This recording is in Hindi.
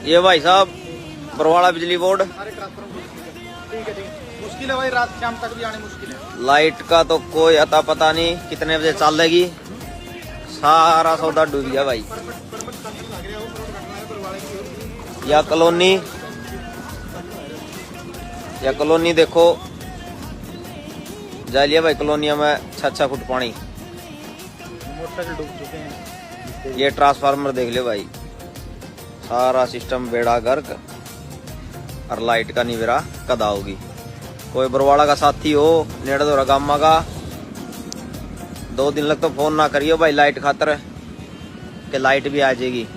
ये भाई साहब बरवाड़ा बिजली बोर्ड। ठीक है मुश्किल है भाई, रात शाम तक भी आने मुश्किल है। लाइट का तो कोई अता पता नहीं कितने बजे चलेगी, सारा सौदा डूब गया भाई। या कॉलोनी देखो जा लिया भाई, कॉलोनिया में 6-6 फुट पानी, मोटरसाइकिल डूब चुके हैं। ये ट्रांसफार्मर देख लियो भाई, सारा सिस्टम बेड़ा गर्क और लाइट का निवेरा कदा होगी। कोई बरवाड़ा का साथी हो नेड़े दो गामा का, 2 दिन लग तो फोन ना करियो भाई लाइट खातर के लाइट भी आ जाएगी।